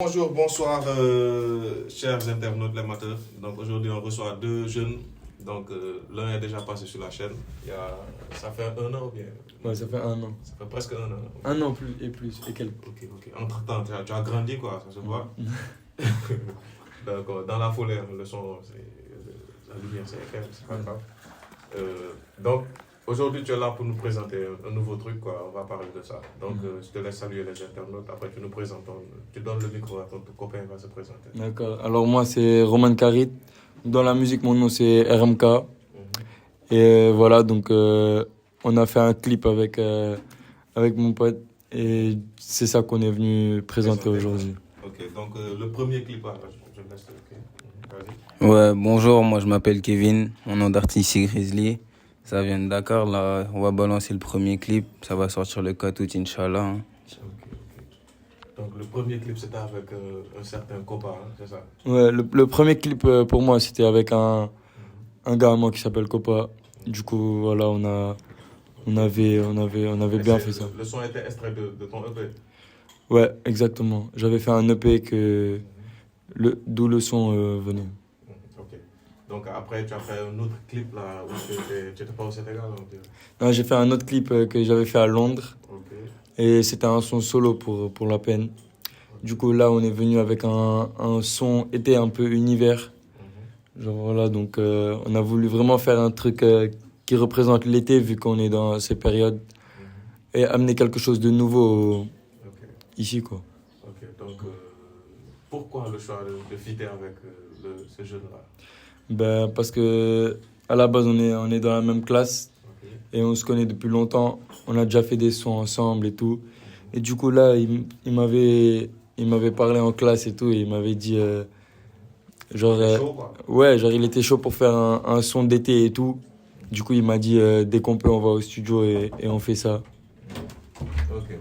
Bonjour, bonsoir, chers internautes, les amateurs. Donc aujourd'hui, on reçoit deux jeunes. Donc l'un est déjà passé sur la chaîne. Ça fait un an ou bien? Ouais, ça fait un an. Ça fait presque un an. Un an plus et plus, et quelques. Ok. Entre-temps, tu as grandi, quoi, ça se voit. Donc dans la foulée, le son, la lumière, c'est clair, c'est pas grave. Donc aujourd'hui, tu es là pour nous présenter un nouveau truc, quoi. On va parler de ça. Donc je te laisse saluer les internautes. Après, tu nous présentes, tu donnes le micro à ton copain, il va se présenter. D'accord. Alors moi, c'est Roman Karit. Dans la musique, mon nom, c'est RMK. Et voilà, donc on a fait un clip avec mon pote. Et c'est ça qu'on est venu présenter aujourd'hui. Ok, donc le premier clip, je laisse le clip. Vas-y. Ouais, bonjour, moi je m'appelle Kevin, mon nom d'artiste c'est Grizzly. Ça vient de Dakar, là, on va balancer le premier clip, ça va sortir le 4 août, Inch'Allah. Hein. Ok. Donc le premier clip c'était avec un certain Kopa, hein, c'est ça? Ouais, le premier clip pour moi, c'était avec un gars à moi qui s'appelle Kopa. Du coup, voilà, on avait bien fait ça. Le son était extrait de ton EP? Ouais, exactement. J'avais fait un EP d'où le son venait. Ok. Donc après, tu as fait un autre clip là où tu n'étais pas au Sénégal, donc. Non, j'ai fait un autre clip que j'avais fait à Londres. Ok. Et c'était un son solo pour la peine. Du coup, là, on est venu avec un son été un peu univers. Genre voilà, donc on a voulu vraiment faire un truc qui représente l'été vu qu'on est dans ces périodes. Et amener quelque chose de nouveau ici, quoi. Ok, donc pourquoi le choix de fitter avec ce jeune-là? Ben, parce que à la base, on est dans la même classe et on se connaît depuis longtemps. On a déjà fait des sons ensemble et tout. Et du coup, là, il m'avait parlé en classe et tout. Et il m'avait dit, genre, Chaud, quoi. ouais, genre, il était chaud pour faire un son d'été et tout. Du coup, il m'a dit, dès qu'on peut, on va au studio et on fait ça. Ok.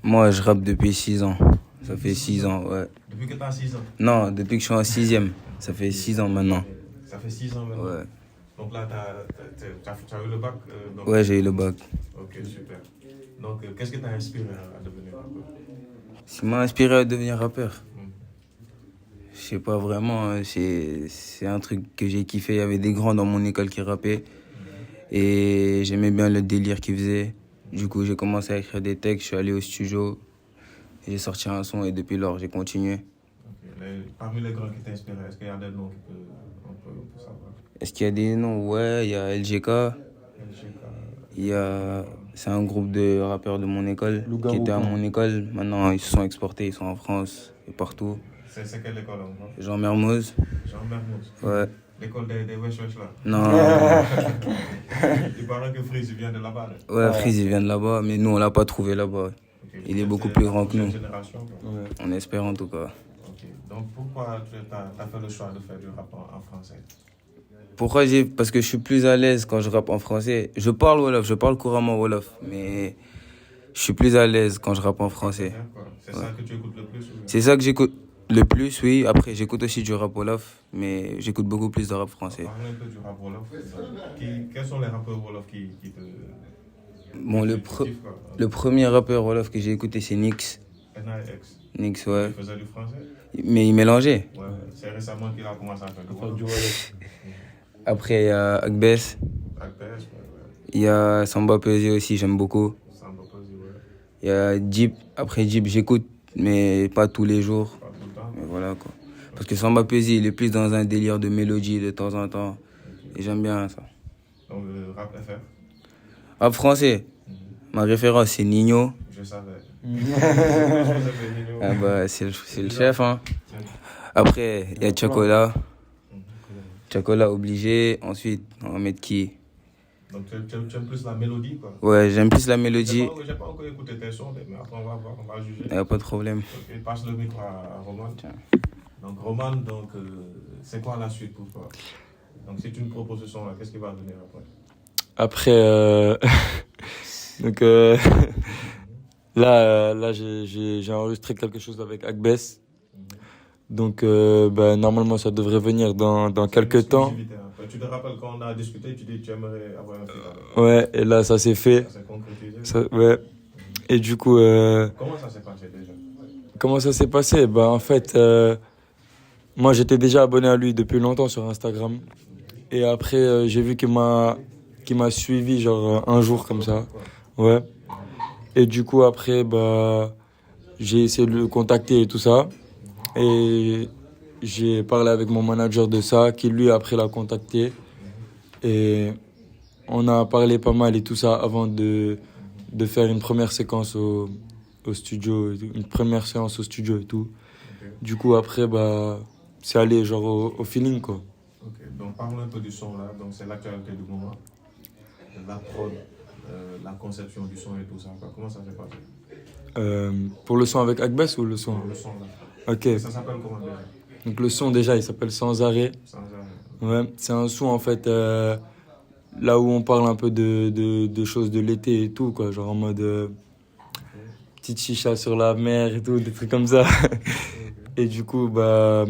Moi je rappe depuis 6 ans, ça fait 6 ans, ouais. Depuis que tu as 6 ans? Non, depuis que je suis en 6e, ça fait 6 ans maintenant. Ça fait 6 ans maintenant? Ouais, Donc là, tu as eu le bac donc... ouais j'ai eu le bac. Ok, super. Donc, qu'est-ce qui t'a inspiré à devenir rappeur? Ce qui m'a inspiré à devenir rappeur, je sais pas vraiment, hein, c'est un truc que j'ai kiffé, il y avait des grands dans mon école qui rappaient. Et j'aimais bien le délire qu'ils faisaient. Du coup, j'ai commencé à écrire des textes, je suis allé au studio, et j'ai sorti un son et depuis lors, j'ai continué. Ok. Parmi les grands qui t'inspirent, est-ce qu'il y a des noms on peut savoir? Est-ce qu'il y a des noms? Ouais, il y a LGK, il y a... C'est un groupe de rappeurs de mon école qui était à mon école. Maintenant, ils se sont exportés, ils sont en France et partout. C'est quelle école, non? Jean Mermoz. Jean Mermoz. Ouais. L'école des Wesh Wesh là. Non. Il paraît que Freeze vient de là-bas. Là. Ouais, Freeze, il vient de là-bas, mais nous, on l'a pas trouvé là-bas. Okay. Il est beaucoup plus grand que nous. Génération, ouais. On espère en tout cas. Okay. Donc pourquoi tu as fait le choix de faire du rap en français? Pourquoi Parce que je suis plus à l'aise quand je rappe en français. Je parle Wolof, je parle couramment Wolof, mais je suis plus à l'aise quand je rappe en français. C'est ça que tu écoutes le plus? C'est ça que j'écoute le plus, oui. Après, j'écoute aussi du rap Wolof, mais j'écoute beaucoup plus de rap français. Parle un peu du rap Wolof. Quels sont les rappeurs Wolof qui te... Bon, le premier rappeur Wolof que j'ai écouté, c'est Nix. NIX. Nix, ouais. Il faisait du français? Mais il mélangeait. Ouais, c'est récemment qu'il a commencé à faire du Wolof. Après, il y a Agbes. Il y a Samba Peuzé aussi, j'aime beaucoup. Samba Peuzé, ouais. Il y a Jeep. Après Jeep, j'écoute, mais pas tous les jours. Pas tout le temps. Mais voilà quoi. Parce que Samba Peuzé, il est plus dans un délire de mélodie de temps en temps. Et j'aime bien ça. Donc le rap FR? Rap français. Ma référence, c'est Nino. Je savais. Ah bah, c'est le chef, hein. Après, il y a Chacola. Chacola obligé. Ensuite, on va mettre qui? Donc tu aimes plus la mélodie, quoi? Ouais, j'aime plus la mélodie. J'ai pas encore écouté tes sons, mais après on va voir, on va juger. Y a pas de problème. Ok, passe le micro à Roman. Tiens. Donc Roman, c'est quoi la suite pour toi? Donc si tu me proposes ce son-là, qu'est-ce qui va venir après? Après, donc là j'ai enregistré quelque chose avec Agbes. Donc normalement ça devrait venir dans quelques temps. Tu te rappelles quand on a discuté, tu dis que tu aimerais avoir un feat avec. Ouais, et là ça s'est fait. Ça s'est concrétisé. Ouais. Et du coup comment ça s'est passé déjà? Comment ça s'est passé? Bah, en fait, moi, j'étais déjà abonné à lui depuis longtemps sur Instagram. Et après, j'ai vu qu'il m'a suivi, genre, un jour comme ça. Ouais. Et du coup, après, bah, j'ai essayé de le contacter et tout ça. Et j'ai parlé avec mon manager de ça, qui lui, après, l'a contacté. Et on a parlé pas mal et tout ça avant de faire une première séquence au studio, une première séance au studio et tout. Ok. Du coup, après, bah, c'est allé genre au feeling, quoi. Ok, donc parlons un peu du son là, donc c'est l'actualité du moment. La prod, la conception du son et tout ça, quoi. Comment ça s'est passé? Pour le son avec Akbess ou le son? Le son là. Ok. Ça s'appelle comment déjà? Donc le son déjà, il s'appelle Sans arrêt. Sans arrêt. Ouais, c'est un son en fait là où on parle un peu de choses de l'été et tout, quoi. Genre en mode petite chicha sur la mer et tout, des trucs comme ça. Et du coup, bah,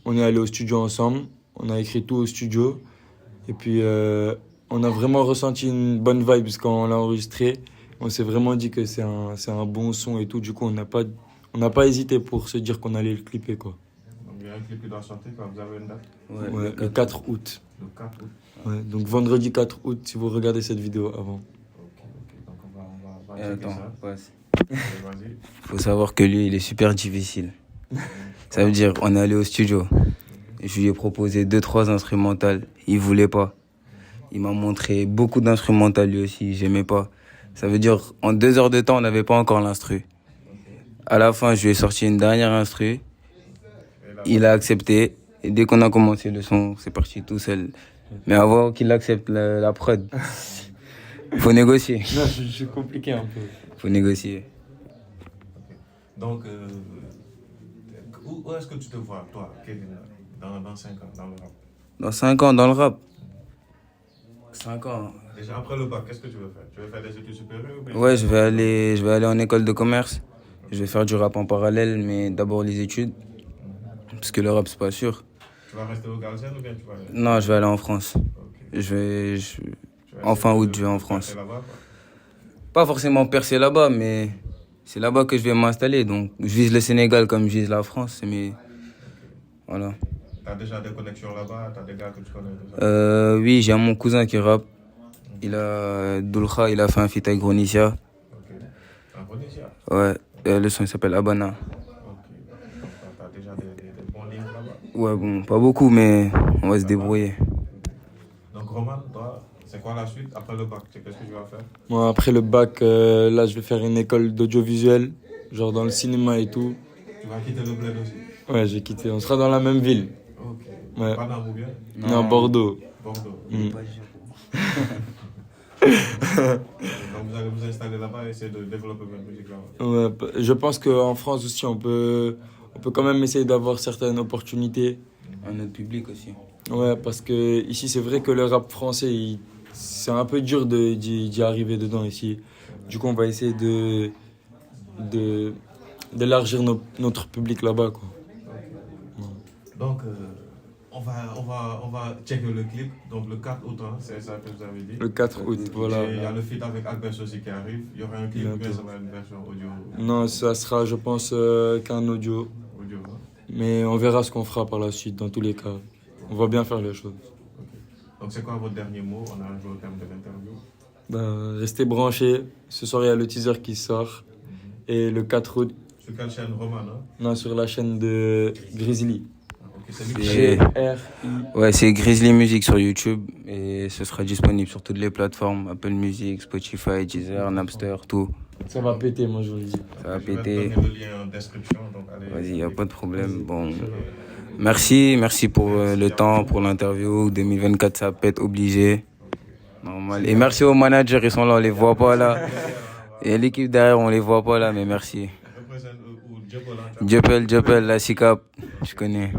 on est allé au studio ensemble. On a écrit tout au studio. Et puis, on a vraiment ressenti une bonne vibe quand on l'a enregistré. On s'est vraiment dit que c'est un bon son et tout. Du coup, on n'a pas hésité pour se dire qu'on allait le clipper, quoi. Donc il y a un clip qui doit sortir quand vous avez une date? Ouais, le 4 août. Le 4 août. Ouais, donc vendredi 4 août, si vous regardez cette vidéo avant. Ok, donc on va Et checker attends, ça. passe. Allez, vas-y. Faut savoir que lui, il est super difficile. Ça veut dire, on est allé au studio. Je lui ai proposé 2-3 instrumentales. Il voulait pas. Il m'a montré beaucoup d'instrumentales lui aussi. J'aimais pas. Ça veut dire, en 2 heures de temps, on n'avait pas encore l'instru. À la fin, je lui ai sorti une dernière instru. Il a accepté. Et dès qu'on a commencé le son, c'est parti tout seul. Mais avant qu'il accepte la prod, faut négocier. Non, c'est compliqué un peu. Faut négocier. Donc, où est-ce que tu te vois, toi, Kevin, dans 5 ans, dans le rap? Dans 5 ans, dans le rap. 5 ans. Déjà, après le bac, qu'est-ce que tu veux faire? Tu veux faire des études supérieures ou bien... Ouais, je vais aller en école de commerce. Je vais faire du rap en parallèle, mais d'abord les études. Parce que le rap, c'est pas sûr. Tu vas rester au Galsen ou bien tu vas aller... Non, je vais aller en France. Ok. Je vais Tu vas en fin essayer août, de je vais en percer France. là-bas, quoi. Pas forcément percer là-bas, mais c'est là-bas que je vais m'installer. Donc, je vise le Sénégal comme je vise la France. Mais voilà. T'as déjà des connexions là-bas? T'as des gars que tu connais déjà? Oui, j'ai mon cousin qui rappe. Doulkha, il a fait un feat avec Ronicia. Ok. En Rhodesia? Ouais, le son il s'appelle Habana. Ok. Donc, t'as déjà des bons livres là-bas? Ouais, bon, pas beaucoup, mais on va se débrouiller. Donc, Roman, toi, c'est quoi la suite après le bac? Qu'est-ce que tu vas faire? Moi, après le bac, là, je vais faire une école d'audiovisuel, genre dans le cinéma et tout. Tu vas quitter le bled aussi? Ouais, j'ai quitté. On sera dans la même ville. Ok. Ouais. Pas dans bien? Non, Bordeaux. Bordeaux. Mm. Donc, vous allez vous installer là-bas et essayer de développer votre musique là-bas? Ouais, je pense qu'en France aussi, on peut quand même essayer d'avoir certaines opportunités. Un autre public aussi. Ouais, parce que ici, c'est vrai que le rap français, c'est un peu dur d'y arriver dedans ici. Du coup, on va essayer d'élargir notre public là-bas, quoi. Donc, on va checker le clip. Donc, le 4 août, hein, c'est ça que vous avez dit. Le 4 août, voilà. Et il y a le feat avec Akbess aussi qui arrive. Il y aura un clip ou bien ça va être une version audio? Non, ça sera, je pense, qu'un audio. Audio, hein. Mais on verra ce qu'on fera par la suite, dans tous les cas. On va bien faire les choses. Ok. Donc, c'est quoi votre dernier mot? On arrive au terme de l'interview. Ben, restez branchés. Ce soir, il y a le teaser qui sort. Et le 4 août, Sur quelle chaîne? Roman, hein? non, sur la chaîne de Grizzly. Ok, c'est lui qui Et- G-R-I. Ouais, c'est Grizzly Music sur YouTube et ce sera disponible sur toutes les plateformes Apple Music, Spotify, Deezer, Napster, tout. Ça va péter, moi, je vous le dis. Ça va Je vais te péter. donner le lien en description. Donc, allez. Vas-y, y a pas de problème. Bon, merci pour le temps, pour l'interview. 2024, ça pète obligé. Normal. Et merci aux managers, ils sont là, on les voit pas là. Et l'équipe derrière, on les voit pas là, mais merci. Représente Djepel, Djepel, la SICAP, je connais.